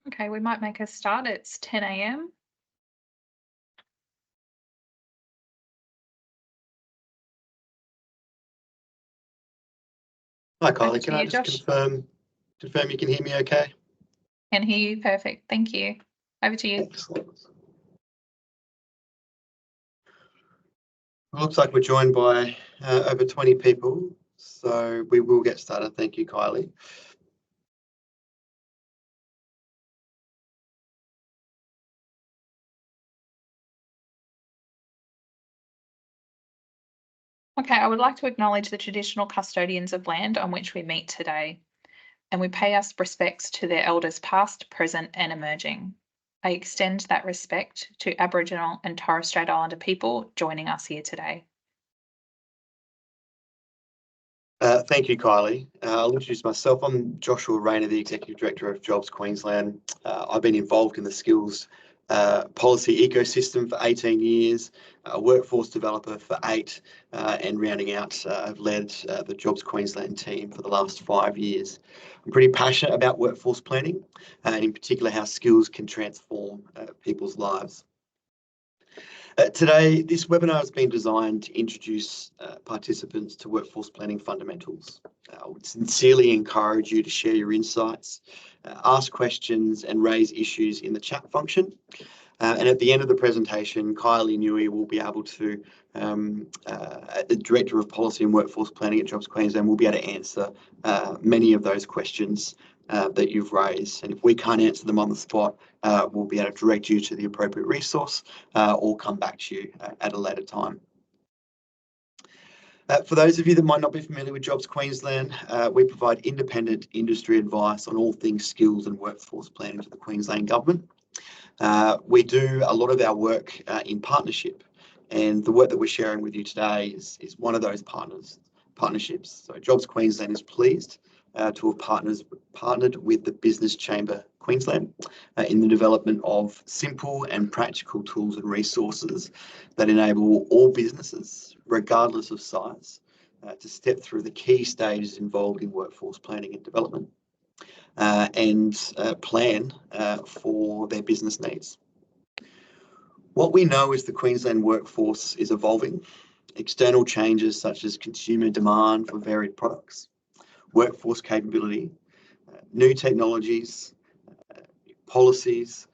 Okay, we might make a start. It's 10 a.m. Hi, Over Kylie. to Can I you, just Josh. confirm you can hear me okay? Can hear you. Perfect. Thank you. Over to you. Excellent. It looks like we're joined by over 20 people, so we will get started. Thank you, Kylie. Okay, I would like to acknowledge the traditional custodians of land on which we meet today, and we pay our respects to their elders past, present, and emerging. I extend that respect to Aboriginal and Torres Strait Islander people joining us here today. Thank you, Kylie. I'll introduce myself. I'm Joshua Rayner, the Executive Director of Jobs Queensland. I've been involved in the skills policy ecosystem for 18 years, a workforce developer for 8, and rounding out, I've led the Jobs Queensland team for the last 5 years. I'm pretty passionate about workforce planning, and in particular how skills can transform people's lives. Today, this webinar has been designed to introduce participants to workforce planning fundamentals. I would sincerely encourage you to share your insights, ask questions and raise issues in the chat function. And at the end of the presentation, Kylie Newey will be able to, the Director of Policy and Workforce Planning at Jobs Queensland, will be able to answer many of those questions that you've raised. And if we can't answer them on the spot, we'll be able to direct you to the appropriate resource or come back to you at a later time. For those of you that might not be familiar with Jobs Queensland, we provide independent industry advice on all things skills and workforce planning to the Queensland Government. We do a lot of our work in partnership, and the work that we're sharing with you today is one of those partnerships. So Jobs Queensland is pleased to have partnered with the Business Chamber Queensland in the development of simple and practical tools and resources that enable all businesses, regardless of size, to step through the key stages involved in workforce planning and development and plan for their business needs. What we know is the Queensland workforce is evolving. External changes such as consumer demand for varied products, workforce capability, new technologies, policies,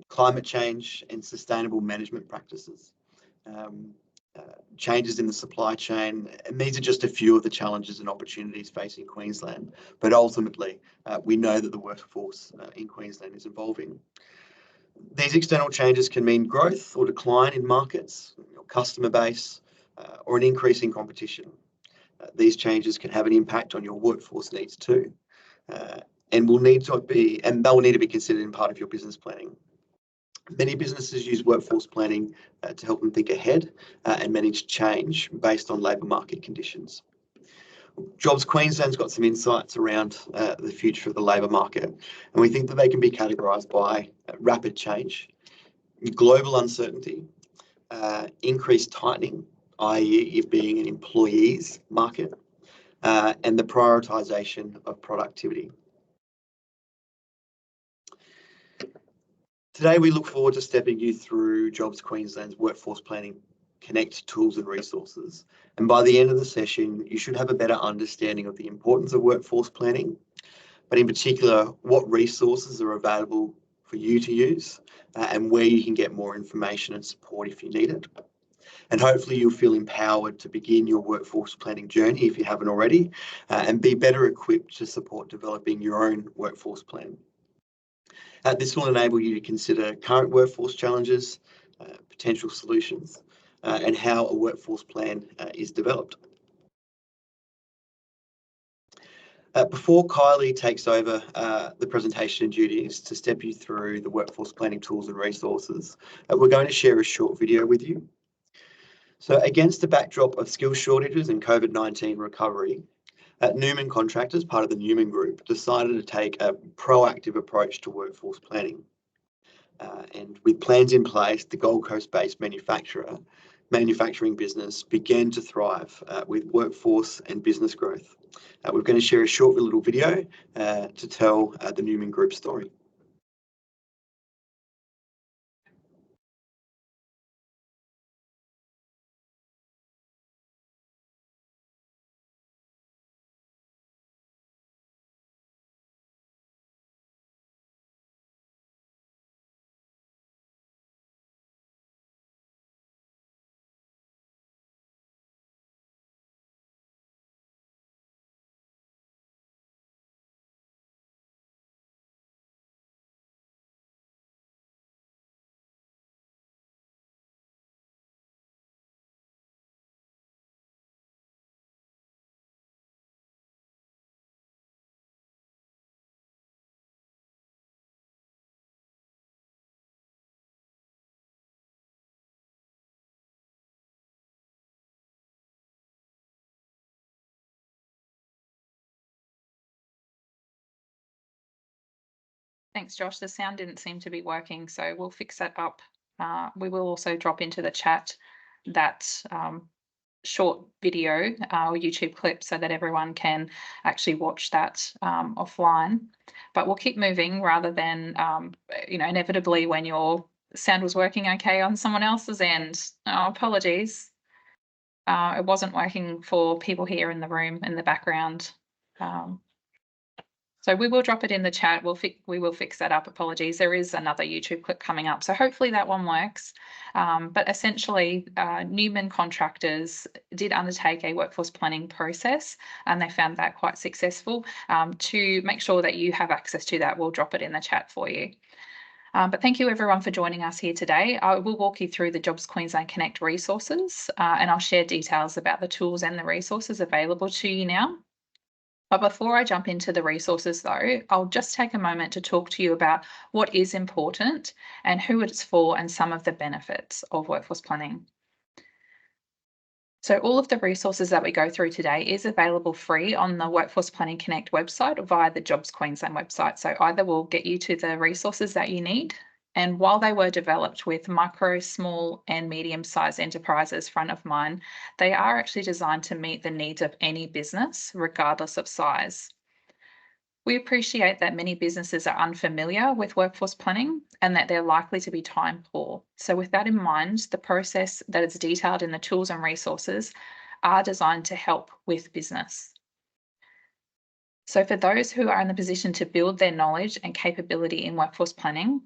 climate change and sustainable management practices, changes in the supply chain, and these are just a few of the challenges and opportunities facing Queensland. But ultimately, we know that the workforce in Queensland is evolving. These external changes can mean growth or decline in markets, your customer base, or an increase in competition. These changes can have an impact on your workforce needs too, and they'll need to be considered in part of your business planning. Many businesses use workforce planning to help them think ahead and manage change based on labour market conditions. Jobs Queensland's got some insights around the future of the labour market, and we think that they can be categorised by rapid change, global uncertainty, increased tightening, i.e. it being an employees market, and the prioritisation of productivity. Today, we look forward to stepping you through Jobs Queensland's Workforce Planning Connect tools and resources. And by the end of the session, you should have a better understanding of the importance of workforce planning, but in particular, what resources are available for you to use and where you can get more information and support if you need it. And hopefully you'll feel empowered to begin your workforce planning journey if you haven't already, and be better equipped to support developing your own workforce plan. This will enable you to consider current workforce challenges, potential solutions, and how a workforce plan is developed. Before Kylie takes over the presentation duties to step you through the workforce planning tools and resources, we're going to share a short video with you. So against the backdrop of skills shortages and COVID-19 recovery, Newman Contractors, part of the Newman Group, decided to take a proactive approach to workforce planning. And with plans in place, the Gold Coast-based manufacturing business began to thrive with workforce and business growth. We're going to share a short little video to tell the Newman Group story. Thanks, Josh. The sound didn't seem to be working, so we'll fix that up. We will also drop into the chat that short video or YouTube clip so that everyone can actually watch that offline. But we'll keep moving rather than, inevitably when your sound was working okay on someone else's end. Oh, apologies. It wasn't working for people here in the room in the background. So we will drop it in the chat. We will fix that up. Apologies. There is another YouTube clip coming up. So hopefully that one works. But essentially, Newman contractors did undertake a workforce planning process, and they found that quite successful. To make sure that you have access to that, we'll drop it in the chat for you. But thank you everyone for joining us here today. I will walk you through the Jobs Queensland Connect resources, and I'll share details about the tools and the resources available to you now. But before I jump into the resources though, I'll just take a moment to talk to you about what is important and who it's for and some of the benefits of workforce planning. So all of the resources that we go through today is available free on the Workforce Planning Connect website or via the Jobs Queensland website. So either will get you to the resources that you need. And while they were developed with micro, small and medium-sized enterprises front of mind, they are actually designed to meet the needs of any business, regardless of size. We appreciate that many businesses are unfamiliar with workforce planning and that they're likely to be time poor. So with that in mind, the process that is detailed in the tools and resources are designed to help with business. So for those who are in the position to build their knowledge and capability in workforce planning,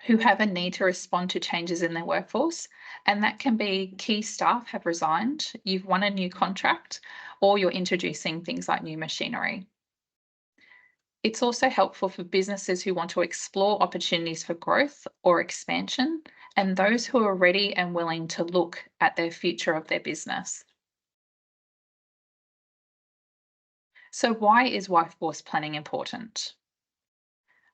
who have a need to respond to changes in their workforce, and that can be key staff have resigned, you've won a new contract, or you're introducing things like new machinery. It's also helpful for businesses who want to explore opportunities for growth or expansion, and those who are ready and willing to look at the future of their business. So why is workforce planning important?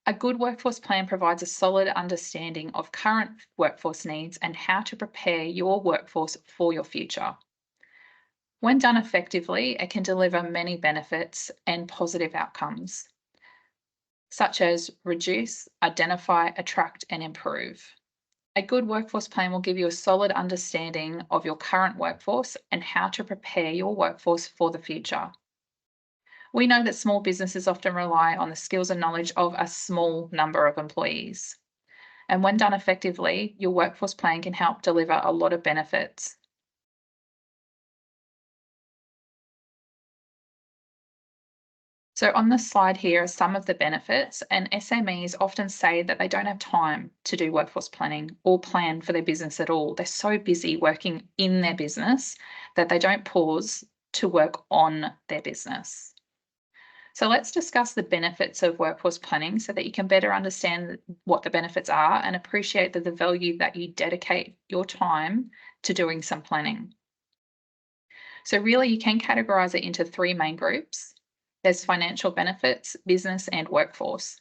A good workforce plan provides a solid understanding of current workforce needs and how to prepare your workforce for your future. When done effectively, it can deliver many benefits and positive outcomes, such as reduce, identify, attract, and improve. A good workforce plan will give you a solid understanding of your current workforce and how to prepare your workforce for the future. We know that small businesses often rely on the skills and knowledge of a small number of employees. And when done effectively, your workforce plan can help deliver a lot of benefits. So on this slide here are some of the benefits, and SMEs often say that they don't have time to do workforce planning or plan for their business at all. They're so busy working in their business that they don't pause to work on their business. So let's discuss the benefits of workforce planning so that you can better understand what the benefits are and appreciate the value that you dedicate your time to doing some planning. So really you can categorize it into three main groups. There's financial benefits, business and workforce.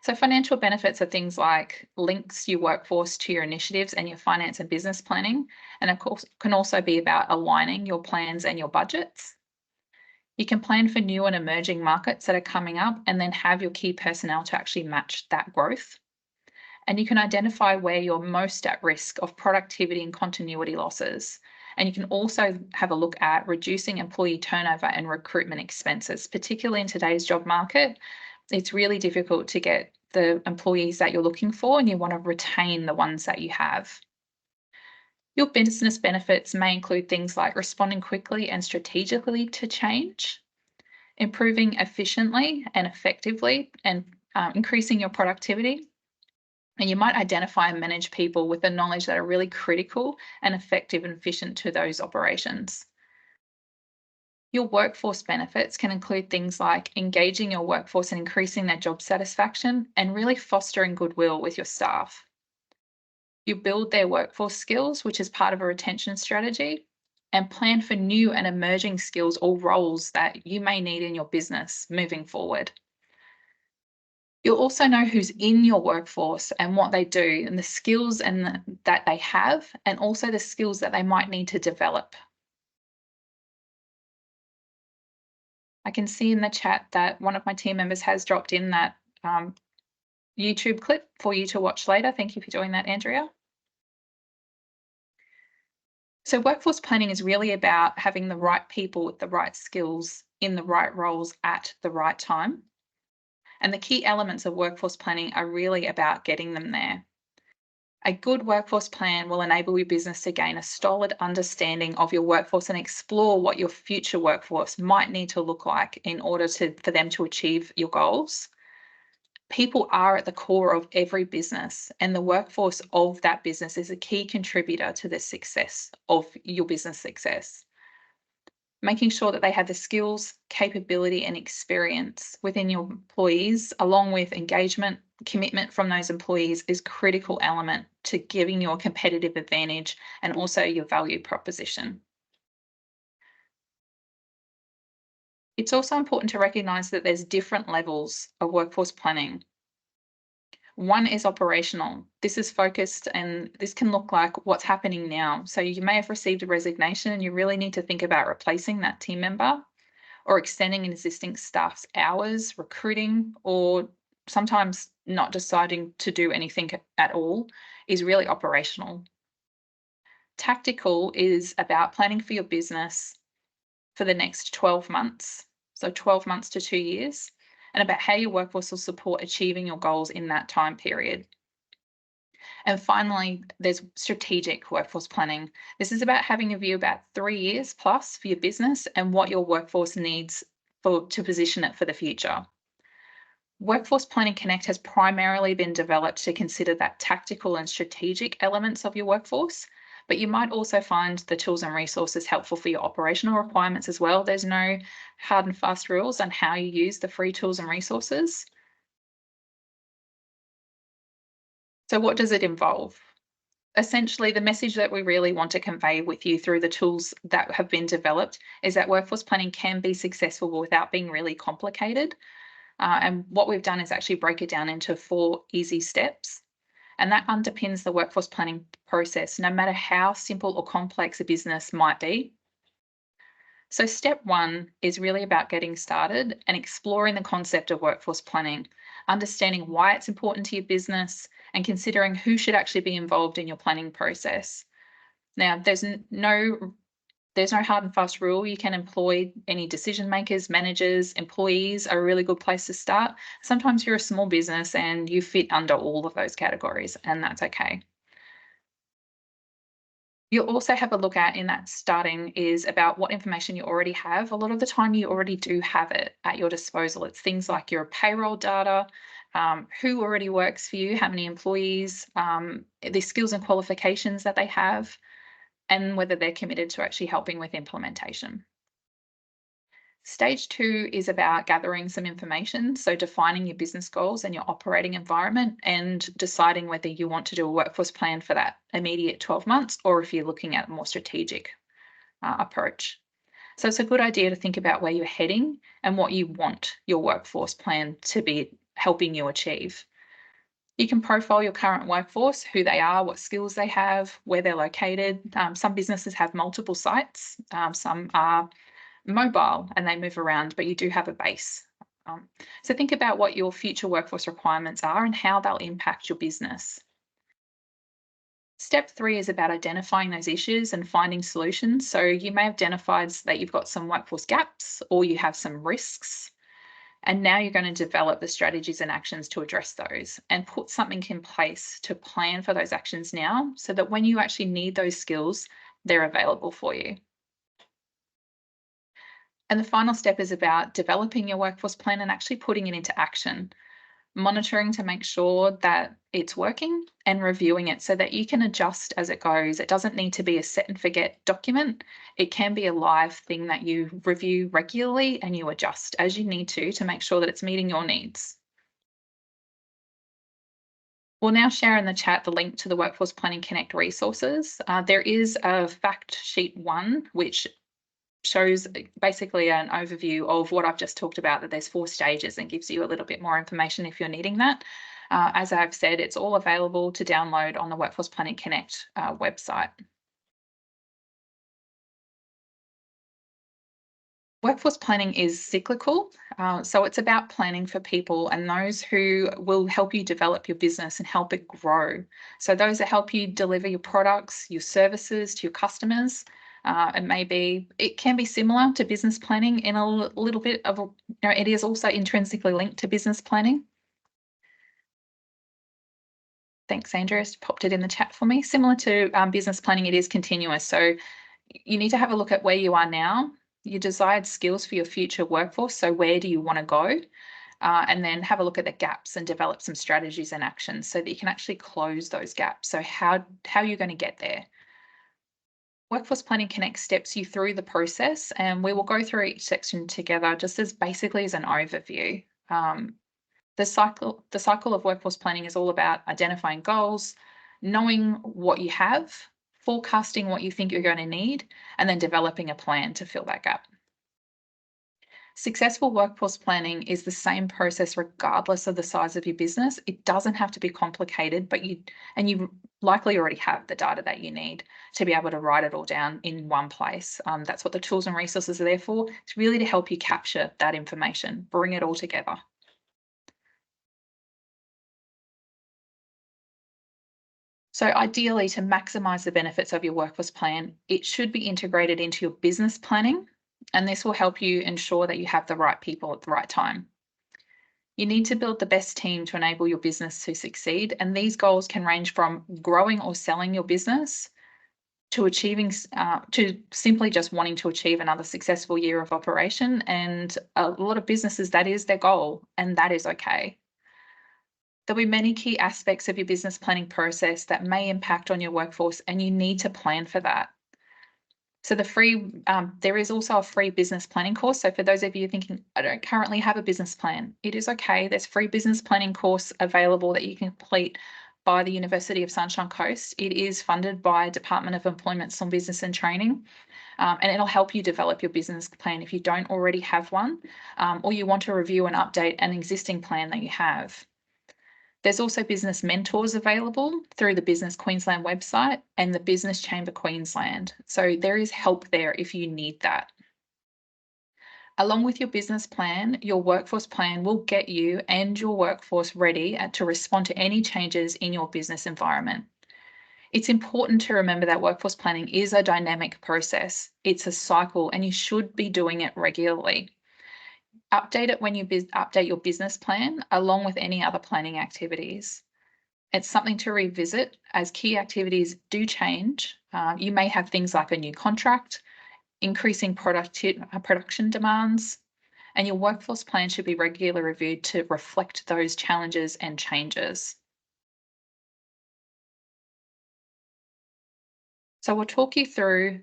So financial benefits are things like links your workforce to your initiatives and your finance and business planning, and of course can also be about aligning your plans and your budgets. You can plan for new and emerging markets that are coming up and then have your key personnel to actually match that growth. And you can identify where you're most at risk of productivity and continuity losses. And you can also have a look at reducing employee turnover and recruitment expenses, particularly in today's job market. It's really difficult to get the employees that you're looking for, and you want to retain the ones that you have. Your business benefits may include things like responding quickly and strategically to change, improving efficiently and effectively, and increasing your productivity. And you might identify and manage people with the knowledge that are really critical and effective and efficient to those operations. Your workforce benefits can include things like engaging your workforce and increasing their job satisfaction and really fostering goodwill with your staff. You build their workforce skills, which is part of a retention strategy, and plan for new and emerging skills or roles that you may need in your business moving forward. You'll also know who's in your workforce and what they do and the skills that they have, and also the skills that they might need to develop. I can see in the chat that one of my team members has dropped in that YouTube clip for you to watch later. Thank you for doing that, Andrea. So workforce planning is really about having the right people with the right skills in the right roles at the right time. And the key elements of workforce planning are really about getting them there. A good workforce plan will enable your business to gain a solid understanding of your workforce and explore what your future workforce might need to look like in order for them to achieve your goals. People are at the core of every business, and the workforce of that business is a key contributor to the success of your business success. Making sure that they have the skills, capability, and experience within your employees, along with engagement, commitment from those employees, is a critical element to giving you a competitive advantage and also your value proposition. It's also important to recognise that there's different levels of workforce planning. One is operational. This is focused, and this can look like what's happening now. So you may have received a resignation and you really need to think about replacing that team member, or extending an existing staff's hours, recruiting, or sometimes not deciding to do anything at all is really operational. Tactical is about planning for your business for the next 12 months, so 12 months to 2 years, and about how your workforce will support achieving your goals in that time period. And finally, there's strategic workforce planning. This is about having a view about 3 years plus for your business and what your workforce needs to position it for the future. Workforce Planning Connect has primarily been developed to consider that tactical and strategic elements of your workforce, but you might also find the tools and resources helpful for your operational requirements as well. There's no hard and fast rules on how you use the free tools and resources. So what does it involve? Essentially, the message that we really want to convey with you through the tools that have been developed is that workforce planning can be successful without being really complicated. And what we've done is actually break it down into 4 easy steps. And that underpins the workforce planning process, no matter how simple or complex a business might be. So step 1 is really about getting started and exploring the concept of workforce planning, understanding why it's important to your business, and considering who should actually be involved in your planning process. Now, there's no hard and fast rule. You can employ any decision makers, managers, employees are a really good place to start. Sometimes you're a small business and you fit under all of those categories, and that's okay. You'll also have a look at in that starting is about what information you already have. A lot of the time you already do have it at your disposal. It's things like your payroll data, who already works for you, how many employees, the skills and qualifications that they have, and whether they're committed to actually helping with implementation. Stage 2 is about gathering some information, so defining your business goals and your operating environment and deciding whether you want to do a workforce plan for that immediate 12 months or if you're looking at a more strategic approach. So it's a good idea to think about where you're heading and what you want your workforce plan to be helping you achieve. You can profile your current workforce, who they are, what skills they have, where they're located. Some businesses have multiple sites, some are mobile and they move around, but you do have a base. So think about what your future workforce requirements are and how they'll impact your business. Step 3 is about identifying those issues and finding solutions. So you may have identified that you've got some workforce gaps or you have some risks. And now you're going to develop the strategies and actions to address those and put something in place to plan for those actions now so that when you actually need those skills, they're available for you. And the final step is about developing your workforce plan and actually putting it into action, monitoring to make sure that it's working and reviewing it so that you can adjust as it goes. It doesn't need to be a set and forget document. It can be a live thing that you review regularly and you adjust as you need to make sure that it's meeting your needs. We'll now share in the chat the link to the Workforce Planning Connect resources. There is a fact sheet 1, which shows basically an overview of what I've just talked about, that there's 4 stages and gives you a little bit more information if you're needing that. As I've said, it's all available to download on the Workforce Planning Connect website. Workforce planning is cyclical, so it's about planning for people and those who will help you develop your business and help it grow. So those that help you deliver your products, your services to your customers. It can be similar to business planning in a little bit of, it is also intrinsically linked to business planning. Thanks, Andrea, just popped it in the chat for me. Similar to business planning, it is continuous. So you need to have a look at where you are now, your desired skills for your future workforce. So where do you want to go? And then have a look at the gaps and develop some strategies and actions so that you can actually close those gaps. So how are you going to get there? Workforce Planning Connect steps you through the process, and we will go through each section together just as basically as an overview. The cycle of workforce planning is all about identifying goals, knowing what you have, forecasting what you think you're going to need, and then developing a plan to fill that gap. Successful workforce planning is the same process regardless of the size of your business. It doesn't have to be complicated, but you likely already have the data that you need to be able to write it all down in one place. That's what the tools and resources are there for. It's really to help you capture that information, bring it all together. So ideally, to maximise the benefits of your workforce plan, it should be integrated into your business planning, and this will help you ensure that you have the right people at the right time. You need to build the best team to enable your business to succeed, and these goals can range from growing or selling your business to achieving, to simply just wanting to achieve another successful year of operation. And a lot of businesses, that is their goal, and that is okay. There'll be many key aspects of your business planning process that may impact on your workforce, and you need to plan for that. So there is also a free business planning course. So for those of you thinking, I don't currently have a business plan, it is okay. There's free business planning course available that you can complete by the University of Sunshine Coast. It is funded by Department of Employment, Small Business and Training, and it'll help you develop your business plan if you don't already have one, or you want to review and update an existing plan that you have. There's also business mentors available through the Business Queensland website and the Business Chamber Queensland. So there is help there if you need that. Along with your business plan, your workforce plan will get you and your workforce ready to respond to any changes in your business environment. It's important to remember that workforce planning is a dynamic process. It's a cycle, and you should be doing it regularly. Update it when you update your business plan, along with any other planning activities. It's something to revisit as key activities do change. You may have things like a new contract, increasing production demands, and your workforce plan should be regularly reviewed to reflect those challenges and changes. So we'll talk you through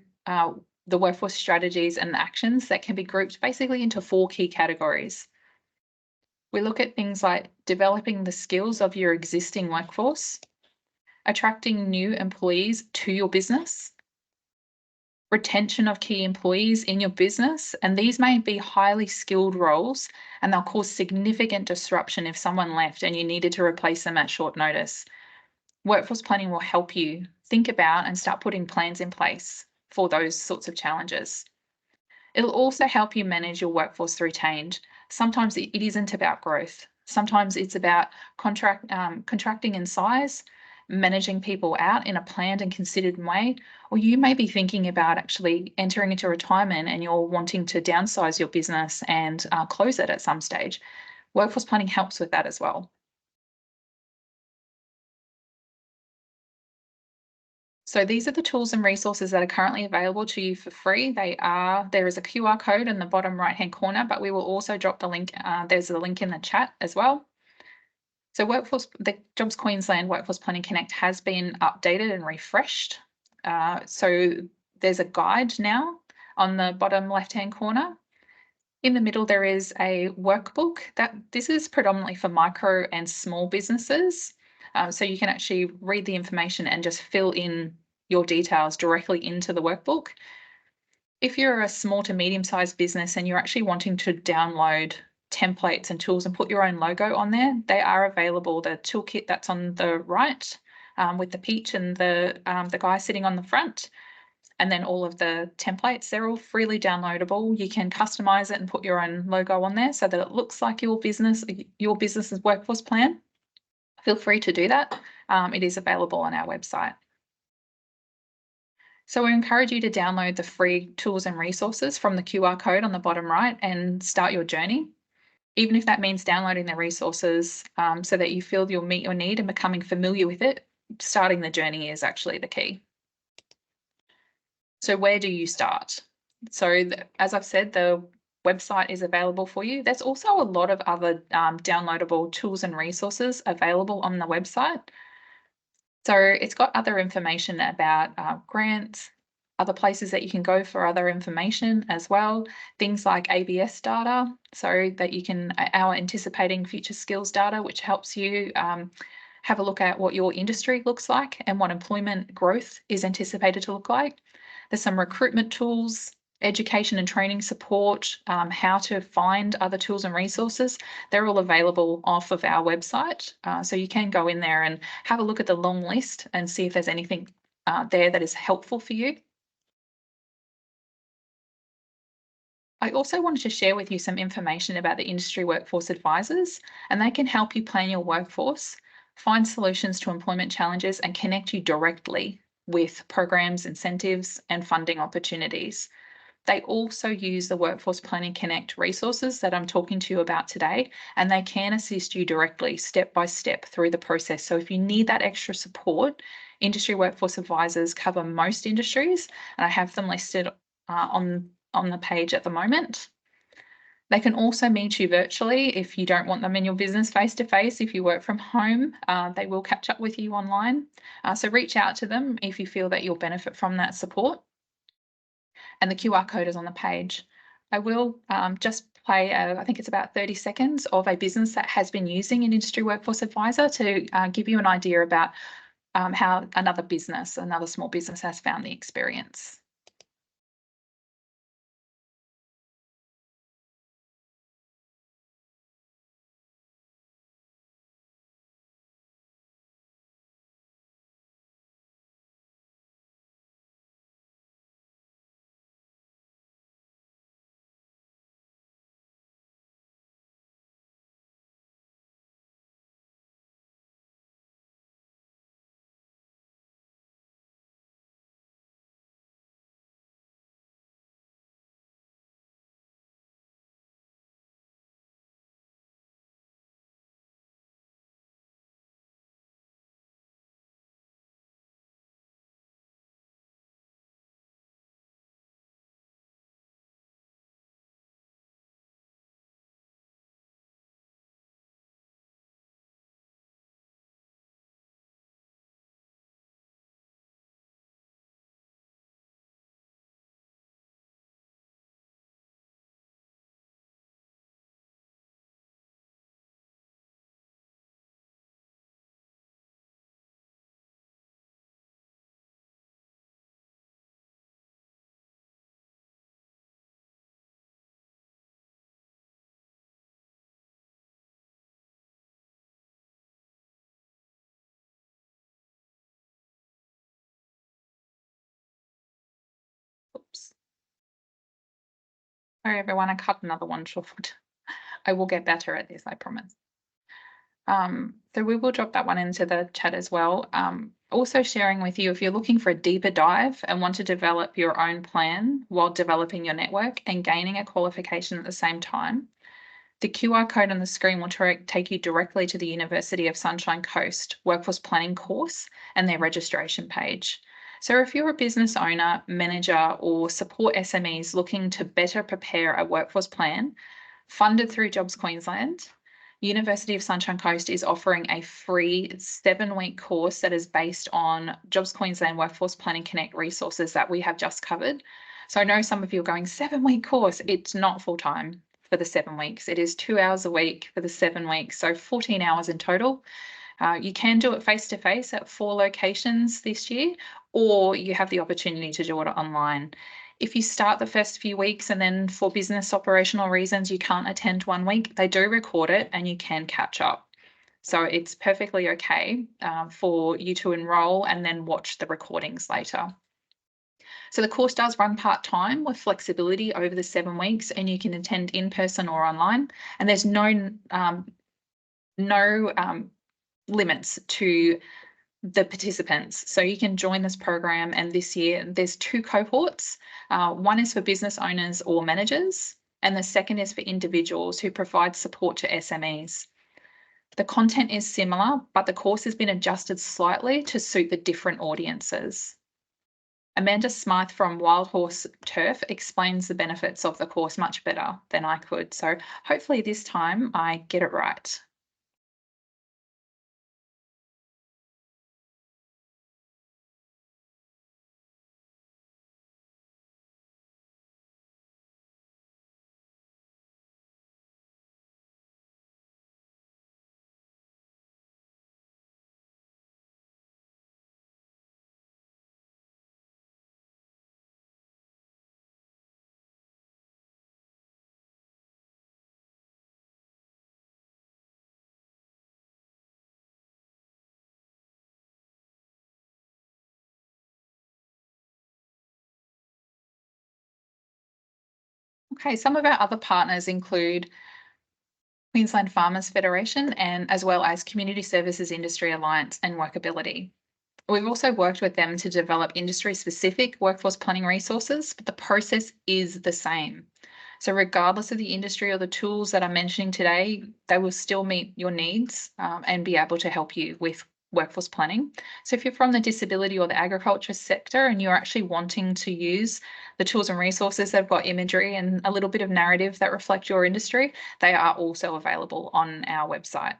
the workforce strategies and actions that can be grouped basically into 4 key categories. We look at things like developing the skills of your existing workforce, attracting new employees to your business, retention of key employees in your business, and these may be highly skilled roles, and they'll cause significant disruption if someone left and you needed to replace them at short notice. Workforce planning will help you think about and start putting plans in place for those sorts of challenges. It'll also help you manage your workforce through change. Sometimes it isn't about growth. Sometimes it's about contracting in size, managing people out in a planned and considered way, or you may be thinking about actually entering into retirement and you're wanting to downsize your business and close it at some stage. Workforce planning helps with that as well. So these are the tools and resources that are currently available to you for free. There is a QR code in the bottom right-hand corner, but we will also drop the link. There's a link in the chat as well. So the Jobs Queensland Workforce Planning Connect has been updated and refreshed. So there's a guide now on the bottom left-hand corner. In the middle, there is a workbook. This is predominantly for micro and small businesses. So you can actually read the information and just fill in your details directly into the workbook. If you're a small to medium-sized business and you're actually wanting to download templates and tools and put your own logo on there, they are available. The toolkit that's on the right with the peach and the guy sitting on the front. And then all of the templates, they're all freely downloadable. You can customize it and put your own logo on there so that it looks like your business's workforce plan. Feel free to do that. It is available on our website. So we encourage you to download the free tools and resources from the QR code on the bottom right and start your journey. Even if that means downloading the resources so that you feel you'll meet your need and becoming familiar with it, starting the journey is actually the key. So where do you start? So as I've said, the website is available for you. There's also a lot of other downloadable tools and resources available on the website. So it's got other information about grants, other places that you can go for other information as well, things like ABS data, so that you can, our anticipating future skills data, which helps you have a look at what your industry looks like and what employment growth is anticipated to look like. There's some recruitment tools, education and training support, how to find other tools and resources. They're all available off of our website. So you can go in there and have a look at the long list and see if there's anything there that is helpful for you. I also wanted to share with you some information about the industry workforce advisors, and they can help you plan your workforce, find solutions to employment challenges, and connect you directly with programs, incentives, and funding opportunities. They also use the Workforce Planning Connect resources that I'm talking to you about today, and they can assist you directly, step by step, through the process. So if you need that extra support, industry workforce advisors cover most industries, and I have them listed on the page at the moment. They can also meet you virtually if you don't want them in your business face-to-face. If you work from home, they will catch up with you online. So reach out to them if you feel that you'll benefit from that support. And the QR code is on the page. I will just play, I think it's about 30 seconds of a business that has been using an industry workforce advisor to give you an idea about how another small business has found the experience. Oops. Sorry, everyone, I cut another one short. I will get better at this, I promise. So we will drop that one into the chat as well. Also sharing with you, if you're looking for a deeper dive and want to develop your own plan while developing your network and gaining a qualification at the same time, the QR code on the screen will take you directly to the University of Sunshine Coast Workforce Planning course and their registration page. So if you're a business owner, manager, or support SMEs looking to better prepare a workforce plan, funded through Jobs Queensland, University of Sunshine Coast is offering a free 7-week course that is based on Jobs Queensland Workforce Planning Connect resources that we have just covered. So I know some of you are going, 7-week course. It's not full-time for the 7 weeks. It is 2 hours a week for the 7 weeks, so 14 hours in total. You can do it face-to-face at 4 locations this year, or you have the opportunity to do it online. If you start the first few weeks and then for business operational reasons you can't attend 1 week, they do record it and you can catch up. So it's perfectly okay for you to enroll and then watch the recordings later. So the course does run part-time with flexibility over the 7 weeks, and you can attend in person or online. And there's no limits to the participants. So you can join this program, and this year there's 2 cohorts. One is for business owners or managers, and the second is for individuals who provide support to SMEs. The content is similar, but the course has been adjusted slightly to suit the different audiences. Amanda Smythe from Wild Horse Turf explains the benefits of the course much better than I could. So hopefully this time I get it right. Okay, some of our other partners include Queensland Farmers Federation, and as well as Community Services Industry Alliance and Workability. We've also worked with them to develop industry-specific workforce planning resources, but the process is the same. So regardless of the industry or the tools that I'm mentioning today, they will still meet your needs and be able to help you with workforce planning. So if you're from the disability or the agriculture sector and you're actually wanting to use the tools and resources that have got imagery and a little bit of narrative that reflect your industry, they are also available on our website.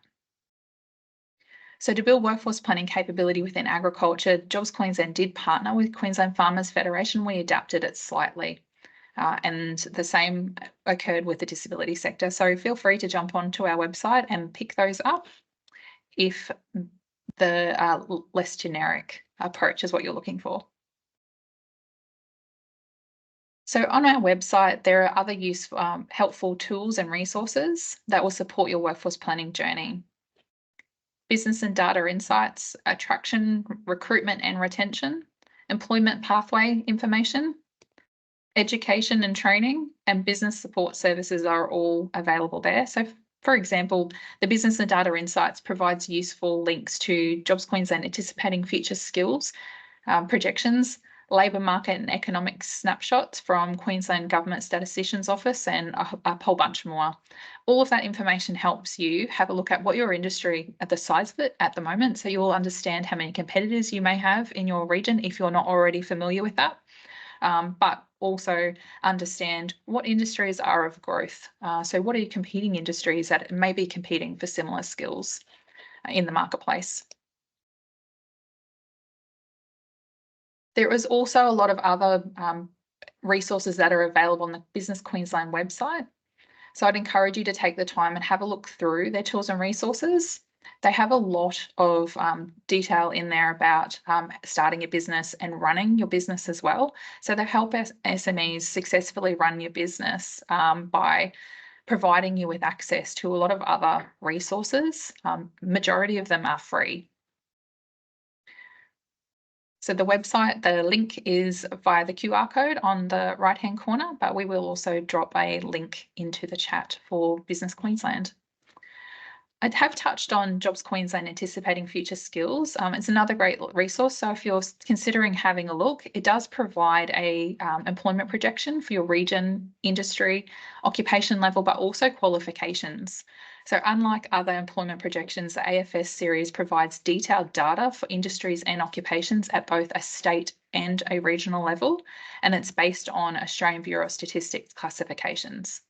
So to build workforce planning capability within agriculture, Jobs Queensland did partner with Queensland Farmers Federation. We adapted it slightly. And the same occurred with the disability sector. So feel free to jump onto our website and pick those up if the less generic approach is what you're looking for. So on our website, there are other useful, helpful tools and resources that will support your workforce planning journey. Business and data insights, attraction, recruitment and retention, employment pathway information, education and training, and business support services are all available there. So for example, the Business and Data Insights provides useful links to Jobs Queensland anticipating future skills, projections, labour market and economic snapshots from Queensland Government Statistician's Office, and a whole bunch more. All of that information helps you have a look at what your industry, at the size of it at the moment, so you'll understand how many competitors you may have in your region if you're not already familiar with that. But also understand what industries are of growth. So what are your competing industries that may be competing for similar skills in the marketplace? There is also a lot of other resources that are available on the Business Queensland website. So I'd encourage you to take the time and have a look through their tools and resources. They have a lot of detail in there about starting a business and running your business as well. So they help SMEs successfully run your business by providing you with access to a lot of other resources. Majority of them are free. So the website, the link is via the QR code on the right-hand corner, but we will also drop a link into the chat for Business Queensland. I have touched on Jobs Queensland anticipating future skills. It's another great resource. So if you're considering having a look, it does provide a employment projection for your region, industry, occupation level, but also qualifications. So unlike other employment projections, the AFS series provides detailed data for industries and occupations at both a state and a regional level, and it's based on Australian Bureau of Statistics classifications.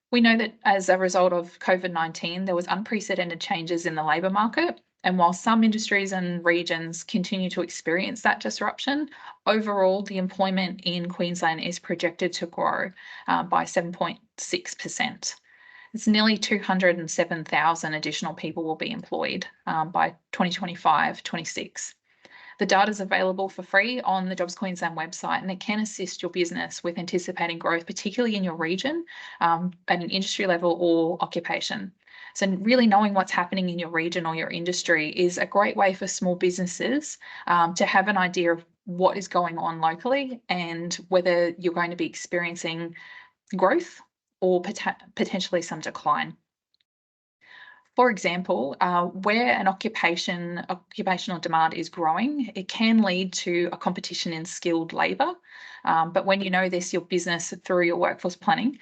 We know that as a result of COVID-19, there was unprecedented changes in the labour market. And while some industries and regions continue to experience that disruption, overall, the employment in Queensland is projected to grow by 7.6%. It's nearly 207,000 additional people will be employed by 2025-26. The data is available for free on the Jobs Queensland website, and it can assist your business with anticipating growth, particularly in your region at an industry level or occupation. So really knowing what's happening in your region or your industry is a great way for small businesses to have an idea of what is going on locally and whether you're going to be experiencing growth or potentially some decline. For example, where an occupational demand is growing, it can lead to a competition in skilled labour. But when you know this, your business through your workforce planning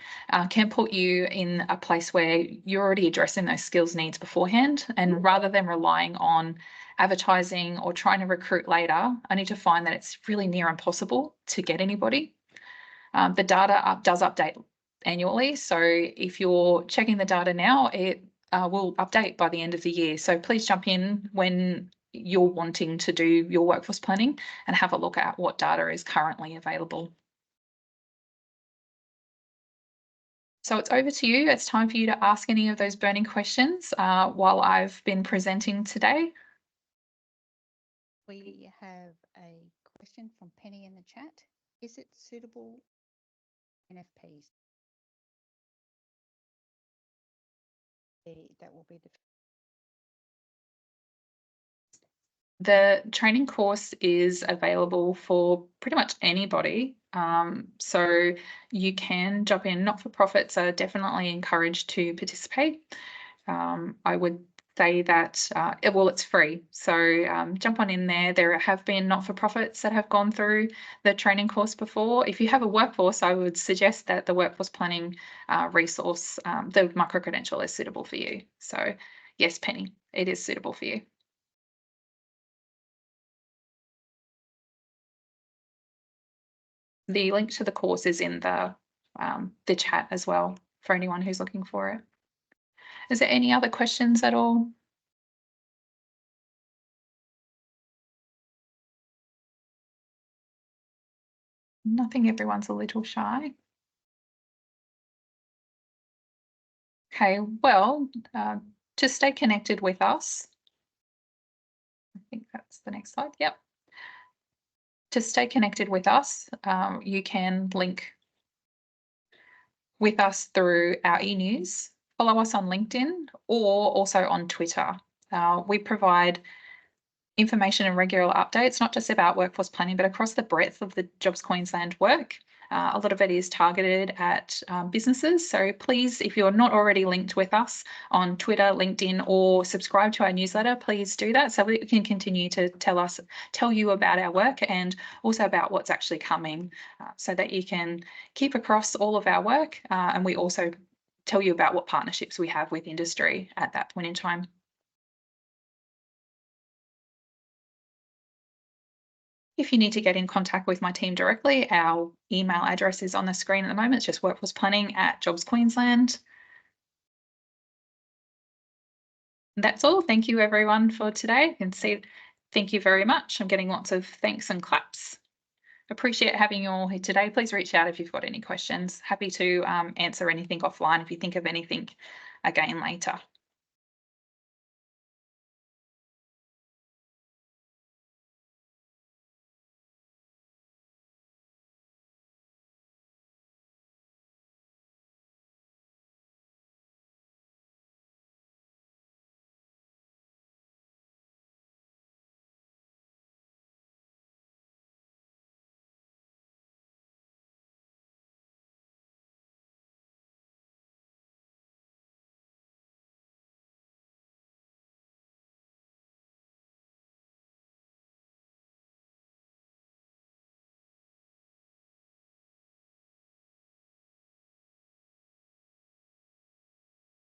can put you in a place where you're already addressing those skills needs beforehand. And rather than relying on advertising or trying to recruit later, I need to find that it's really near impossible to get anybody. The data does update annually. So if you're checking the data now, it will update by the end of the year. So please jump in when you're wanting to do your workforce planning and have a look at what data is currently available. So it's over to you. It's time for you to ask any of those burning questions while I've been presenting today. We have a question from Penny in the chat. Is it suitable NFPs? That will be the training course is available for pretty much anybody. So you can jump in. Not-for-profits are definitely encouraged to participate. I would say that, well, it's free. So jump on in there. There have been not-for-profits that have gone through the training course before. If you have a workforce, I would suggest that the workforce planning resource, the micro-credential, is suitable for you. So yes, Penny, it is suitable for you. The link to the course is in the chat as well for anyone who's looking for it. Is there any other questions at all? Nothing, everyone's a little shy. Okay, well, to stay connected with us, I think that's the next slide, yep. To stay connected with us, you can link with us through our e-news, follow us on LinkedIn or also on Twitter. We provide information and regular updates, not just about workforce planning, but across the breadth of the Jobs Queensland work. A lot of it is targeted at businesses. So please, if you're not already linked with us on Twitter, LinkedIn, or subscribe to our newsletter, please do that so that we can continue to tell you about our work and also about what's actually coming so that you can keep across all of our work. And we also tell you about what partnerships we have with industry at that point in time. If you need to get in contact with my team directly, our email address is on the screen at the moment. It's just workforceplanning@Jobs Queensland. That's all. Thank you everyone for today. And thank you very much. I'm getting lots of thanks and claps. Appreciate having you all here today. Please reach out if you've got any questions. Happy to answer anything offline if you think of anything again later.